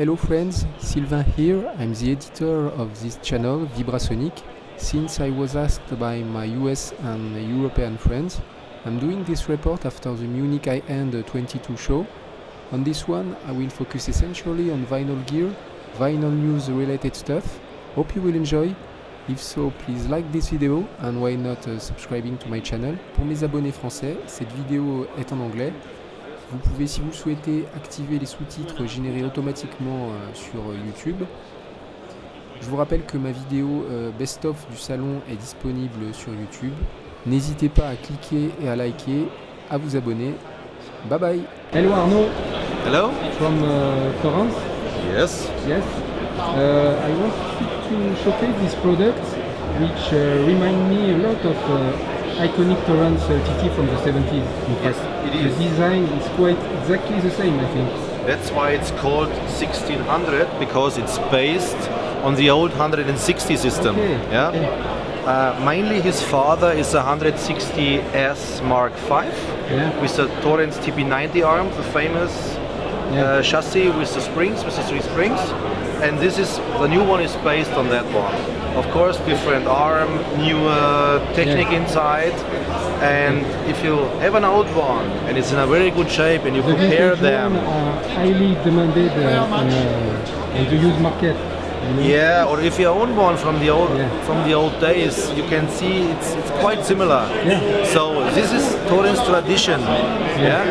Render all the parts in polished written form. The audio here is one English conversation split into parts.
Hello friends, Sylvain here. I'm the editor of this channel, Vibrasonic. Since I was asked by my US and European friends, I'm doing this report after the Munich High End 22 show. On this one, I will focus essentially on vinyl gear, vinyl news related stuff. Hope you will enjoy. If so, please like this video and why not subscribing to my channel. Pour mes abonnés français, cette vidéo est en anglais. Vous pouvez, si vous le souhaitez, activer les sous-titres générés automatiquement sur YouTube. Je vous rappelle que ma vidéo best-of du salon est disponible sur YouTube. N'hésitez pas à cliquer et à liker, à vous abonner. Bye bye. Hello Arnaud. Hello. From Florence. Yes. Yes. I want to showcase this product, which remind me a lot of iconic Torrance TT from the 70s. Yes, it is. The design is quite exactly the same, I think. That's why it's called 1600, because it's based on the old 160 system. Okay. Yeah. Okay. Mainly his father is a 160S Mark V with the Torrance TP90 arm, the famous chassis with the springs, with the 3 springs. And the new one is based on that one. Of course, different arm, newer technique inside. And if you have an old one and it's in a very good shape and you compare them, are highly demanded on the used market. You know? Yeah, or if you own one from the old days, you can see it's quite similar. Yeah. So this is Torrance tradition. Yeah.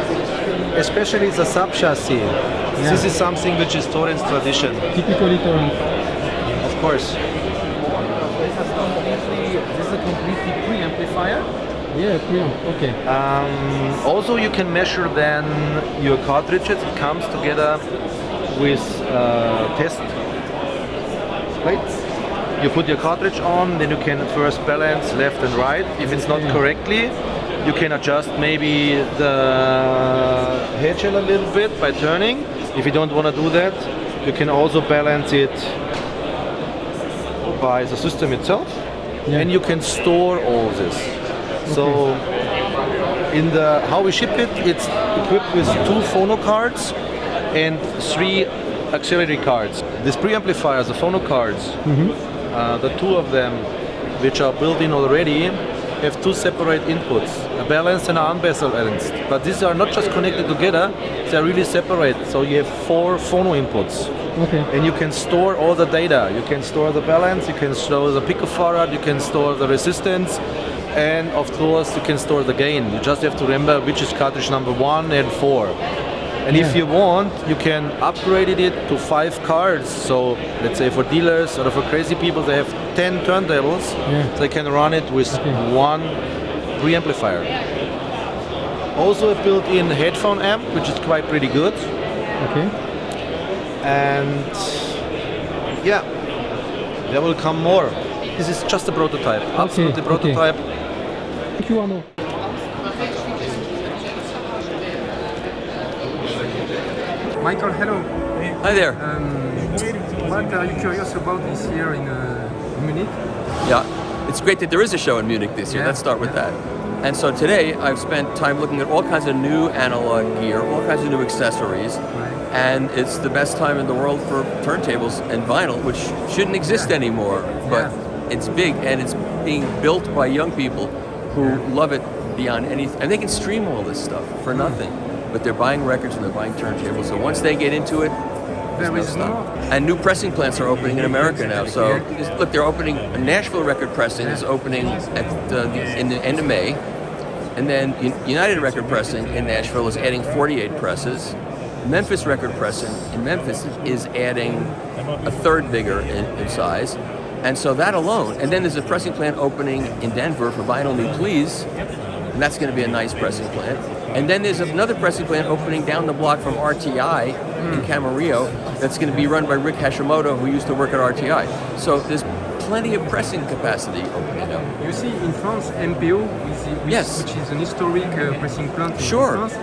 Especially the sub chassis. Yeah. This is something which is Torrance tradition. Typically Torrance. Of course. This is a completely pre-amplifier. Yeah, Preamp. Okay. Also, you can measure then your cartridges. It comes together with test plates. You put your cartridge on, then you can first balance left and right. If it's not correctly, you can adjust maybe the head shell a little bit by turning. If you don't want to do that, you can also balance it by the system itself, and you can store all this. Okay. So in the how we ship it, it's equipped with 2 Phono cards and 3 auxiliary cards. These preamplifiers, the Phono cards, the 2 of them, which are built in already, have 2 separate inputs, a balanced and an unbalanced. But these are not just connected together, they are really separate. So you have 4 Phono inputs. Okay. And you can store all the data. You can store the balance, you can store the picofarad, you can store the resistance, and of course you can store the gain. You just have to remember which is cartridge number 1 and 4. And if you want, you can upgrade it to 5 cards. So let's say for dealers or for crazy people, they have 10 turntables. So they can run it with 1 preamplifier. Also a built-in headphone amp, which is quite pretty good. Okay. And yeah, there will come more. This is just a prototype, absolutely prototype. Thank you, Arnaud. Michael, hello. Hi there. What are you curious about this year in Munich? Yeah, it's great that there is a show in Munich this year. Let's start with that. And so today I've spent time looking at all kinds of new analog gear, all kinds of new accessories, and it's the best time in the world for turntables and vinyl, which shouldn't exist anymore, but it's big and it's being built by young people who love it beyond anything. And they can stream all this stuff for nothing, but they're buying records and they're buying turntables. So once they get into it, There is more. and new pressing plants are opening in America now. So look, they're opening. Nashville Record Pressing is opening in the end of May, and then United Record Pressing in Nashville is adding 48 presses. Memphis Record Pressing in Memphis is adding a third bigger in size, and so that alone. And then there's a pressing plant opening in Denver for Vinyl New Please, and that's going to be a nice pressing plant. And then there's another pressing plant opening down the block from RTI in Camarillo that's going to be run by Rick Hashimoto, who used to work at RTI. So there's plenty of pressing capacity opening up. You see, in France, MPO, which is an historic pressing plant in France,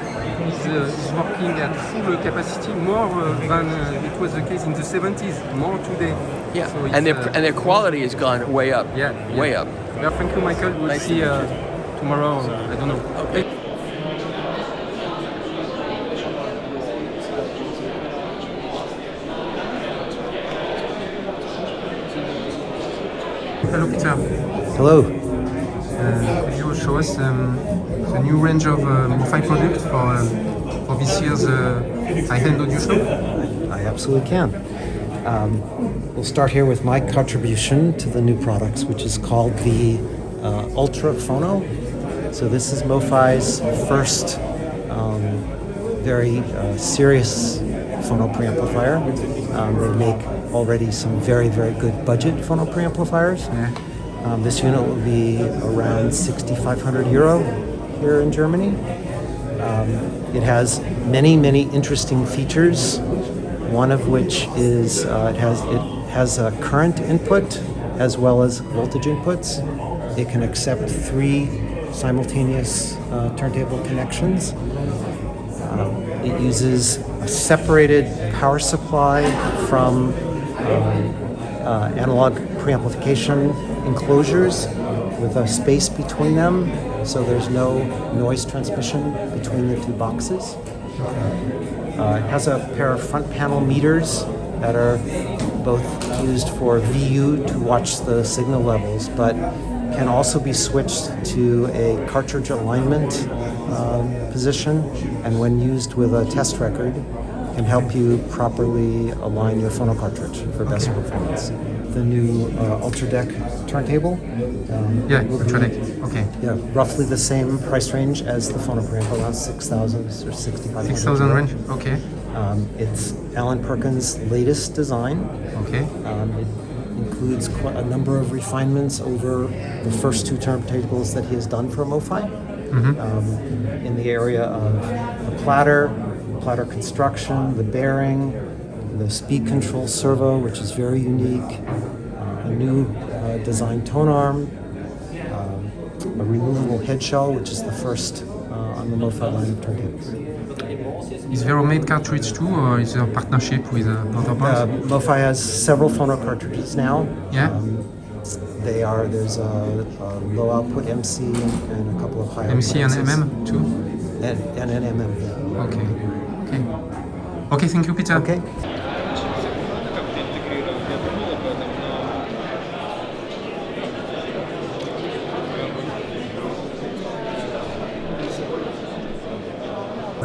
is working at full capacity, more than it was the case in the 70s, more today. Yeah, so and their quality has gone way up. Way up. Well, thank you, Michael. We'll see tomorrow. I don't know. Okay. Hello, Peter. Hello. Could you show us the new range of MoFi products for this year's high-end audio show? I absolutely can. We'll start here with my contribution to the new products, which is called the Ultra Phono. So this is MoFi's first very serious phono preamplifier. They make already some very, very good budget phono preamplifiers. Yeah. This unit will be around 6,500 euro here in Germany. It has many, many interesting features. One of which is it has a current input as well as voltage inputs. It can accept 3 simultaneous turntable connections. It uses a separated power supply from analog preamplification enclosures with a space between them, so there's no noise transmission between the 2 boxes. It has a pair of front panel meters that are both used for VU to watch the signal levels, but can also be switched to a cartridge alignment position, and when used with a test record, can help you properly align your phono cartridge for best performance. The new Ultra Deck turntable. Ultra Deck. Okay. Yeah, roughly the same price range as the phono preamp, around 6,000 or 6,500. 6,000 range. Okay. It's Alan Perkins' latest design. Okay. It includes quite a number of refinements over the first 2 turntables that he has done for MoFi. In the area of the platter construction, the bearing, the speed control servo, which is very unique, a new design tone arm, a removable head shell, which is the first on the MoFi line of turntables. Is there a made cartridge too, or is there a partnership with other brands? MoFi has several phono cartridges now. Yeah. There's a low output MC and a couple of high MC and outputs. MM too? And an MM, yeah. Okay, thank you, Peter. Okay.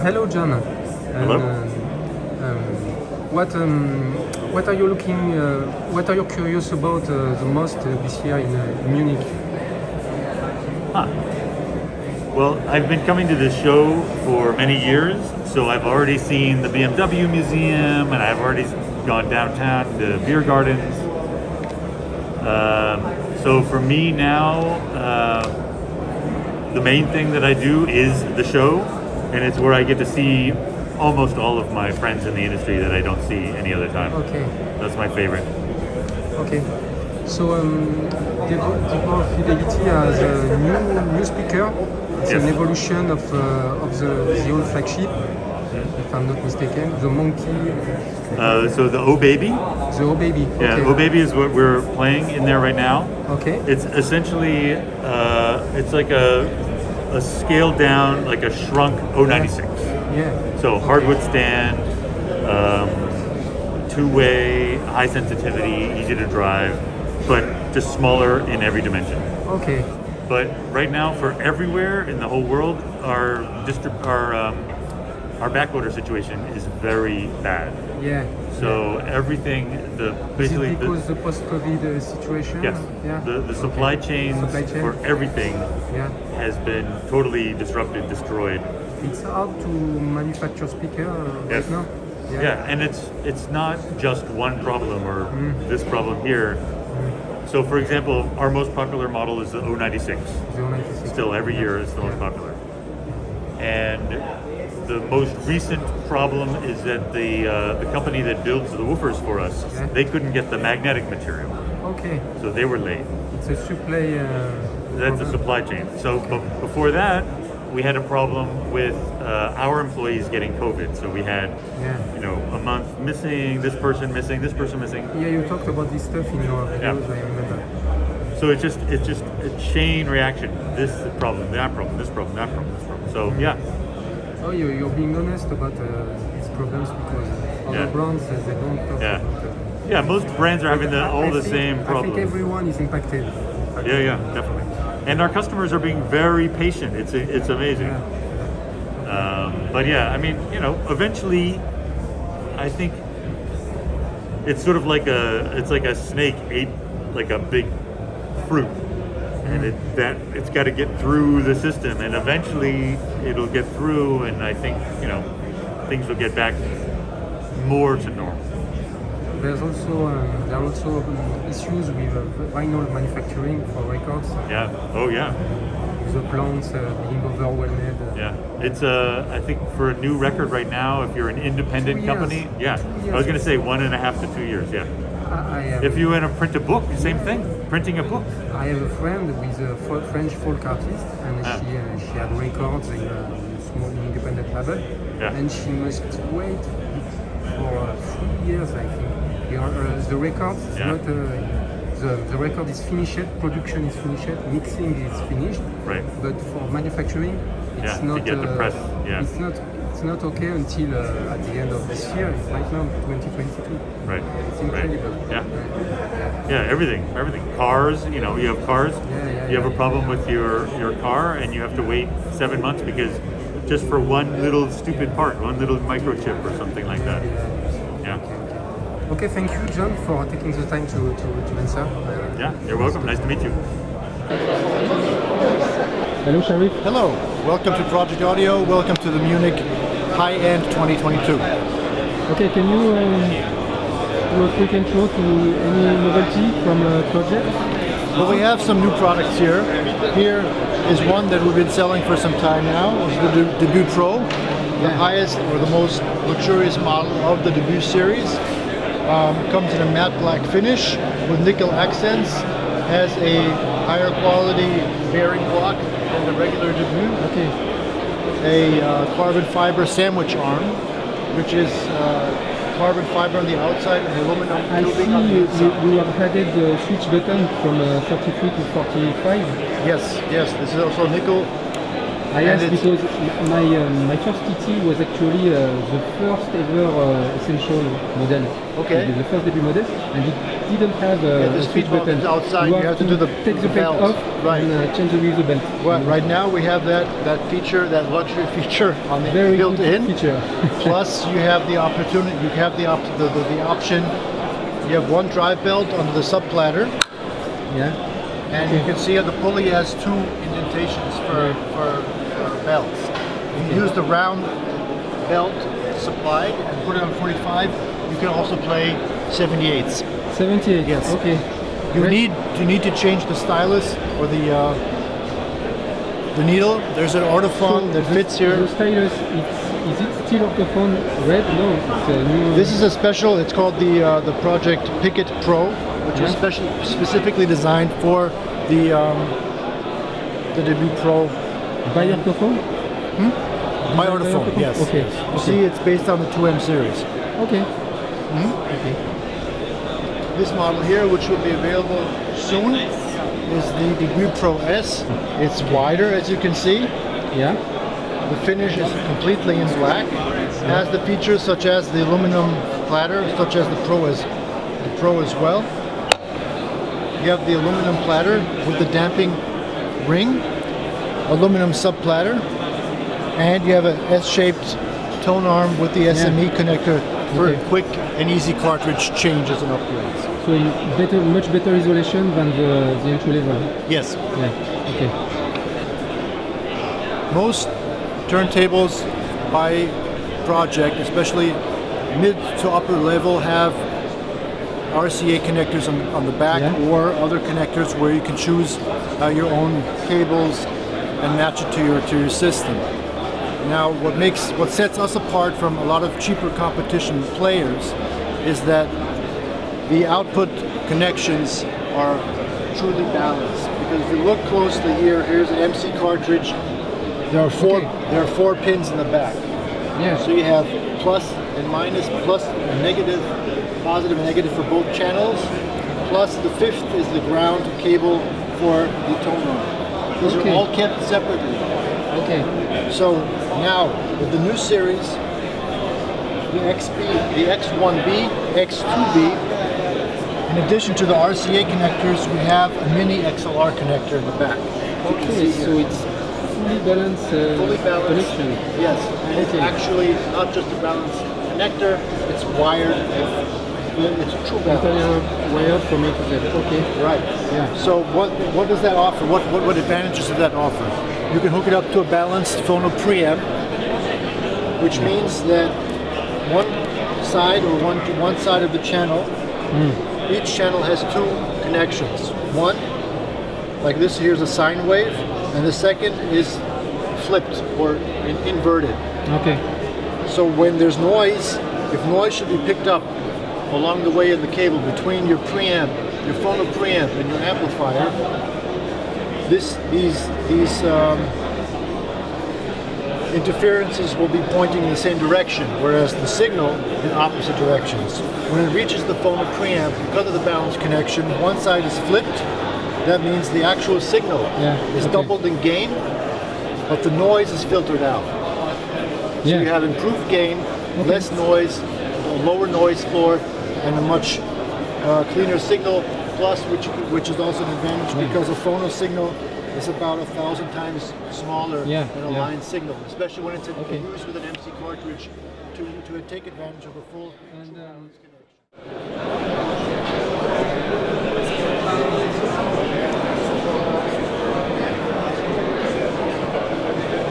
Hello, John. Hello. What are you looking? What are you curious about the most this year in Munich? Well, I've been coming to this show for many years, so I've already seen the BMW Museum, and I've already gone downtown to beer gardens. So for me now, the main thing that I do is the show, and it's where I get to see almost all of my friends in the industry that I don't see any other time. Okay. That's my favorite. Okay. So DeVore Fidelity has a new speaker. It's an evolution of the old flagship, if I'm not mistaken. The Monkey. So the Oh Baby. The Oh Baby. Yeah, Okay. Oh Baby is what we're playing in there right now. Okay. It's essentially it's like a scaled down, like a shrunk 096. Yeah. So hardwood stand, 2-way, high sensitivity, easy to drive, but just smaller in every dimension. Okay. But right now, for everywhere in the whole world, our backloader situation is very bad. Yeah. So everything, Basically, is it because the post-COVID situation? Yes. Yeah. The supply chains Supply chain. for everything Yeah. has been totally disrupted, destroyed. It's hard to manufacture speaker Yes. right now. Yeah, and it's not just one problem or this problem here. So, for example, our most popular model is the 096. 096. Still, every year it's the most popular. And the most recent problem is that the company that builds the woofers for us, they couldn't get the magnetic material. Okay. So they were late. It's a supply. That's the supply chain. So before that, we had a problem with our employees getting COVID. So we had, a month missing, this person missing, this person missing. Yeah, you talked about this stuff in your videos, I remember. So it's just a chain reaction. This problem, that problem, this problem, that problem, this problem. So yeah. Oh, you're being honest about these problems because other brands they don't talk about. yeah, most brands are having all the same I problems. think everyone is impacted. Yeah, definitely. And our customers are being very patient. It's amazing. But yeah, I mean, eventually, I think it's sort of like a snake ate like a big fruit, and it's got to get through the system, and eventually it'll get through, and I think things will get back more to normal. There are also issues with vinyl manufacturing for records. Yeah. Oh yeah. The plants being overwhelmed. Yeah. It's I think for a new record right now, if you're an independent 2 years. company, yeah. 2 years. I was going to say 1.5 to 2 years. Yeah. If you want to print a book, same thing. Printing a book. I have a friend with a French folk artist, and she had records in a small independent label, and she must wait for 3 years, I think. The record is not. The record is finished, production is finished, mixing is finished. Right. But for manufacturing, it's not. To get the press. Yeah. It's not okay until at the end of this year. It's right now 2022. Right. It's incredible. Right. Yeah. Everything. Cars. You have cars. You have a problem with your car, and you have to wait 7 months because just for one little stupid part, one little microchip or something like that. Yeah. Okay, thank you, John, for taking the time to answer. Yeah, you're welcome. Nice to meet you. Hello, Sharif. Hello. Welcome to Project Audio. Welcome to the Munich High End 2022. Okay, can you do a quick intro to any novelty from the project? Well, we have some new products here. Here is one that we've been selling for some time now. It's the DeVore Pro, the highest or the most luxurious model of the DeVore series. Comes in a matte black finish with nickel accents, has a higher quality bearing block than the regular DeVore. Okay. A carbon fiber sandwich arm, which is carbon fiber on the outside and aluminum tubing on the inside. You have added the switch button from 33 to 45. Yes, this is also nickel. I asked because my first TT was actually the first ever essential model. Okay. The first debut model, and it didn't have a switch button. Outside, you have to do take the belt off and change the belt. Well, right now we have that feature, that luxury feature on the Very built good in. feature. Plus, you have the opportunity. You have the option. You have one drive belt under the sub platter. Yeah. And you can see how the pulley has two indentations for belts. You can use the round belt supplied and put it on 45. You can also play 78s. 78. Yes. Okay. You need to change the stylus or the needle. There's an orthophone that fits here. The stylus, is it still orthophone red? No, it's a new. This is a special. It's called the project Picket Pro, which is specifically designed for the DeVore Pro. By orthophone? By orthophone, yes. Okay. You see, it's based on the 2M series. Okay. Okay. This model here, which will be available soon, is the DeVore Pro S. It's wider, as you can see. Yeah. The finish is completely in black. It has the features such as the aluminum platter, such as the Pro as well. You have the aluminum platter with the damping ring, aluminum sub platter, and you have an S-shaped tone arm with the SME connector for quick and easy cartridge changes and upgrades. So much better isolation than the entry level. Yes. Yeah. Okay. Most turntables by project, especially mid to upper level, have RCA connectors on the back or other connectors where you can choose your own cables and match it to your system. Now, what sets us apart from a lot of cheaper competition players is that the output connections are truly balanced. Because if you look closely here, here's an MC cartridge. There are four pins in the back. Yeah. So you have plus and minus, plus and negative, positive and negative for both channels. Plus the fifth is the ground cable for the tone arm. These are all kept separately. Okay. So now with the new series, the XB, the X1B, X2B, In addition to the RCA connectors, we have a mini XLR connector in the back. Okay, so it's fully balanced, Fully balanced connection. Yes, and it's Okay. actually not just a balanced connector, it's wired. It's a true balance. Entire wired from A to Z. Okay. Right. Yeah. So what does that offer? What advantages does that offer? You can hook it up to a balanced Phono preamp, which means that one side or one side of the channel, each channel has two connections. One, like this, here's a sine wave, and the second is flipped or inverted. Okay. So when there's noise, if noise should be picked up along the way in the cable between your preamp, your Phono preamp, and your amplifier, these interferences will be pointing in the same direction, whereas the signal in opposite directions. When it reaches the Phono preamp, because of the balance connection, one side is flipped. That means the actual signal is doubled in gain, but the noise is filtered out. So you have improved gain, less noise, a lower noise floor, and a much cleaner signal. Plus, which is also an advantage because a Phono signal is about 1,000 times smaller than a line signal, especially when it's used with an MC cartridge to take advantage of a full balance connection.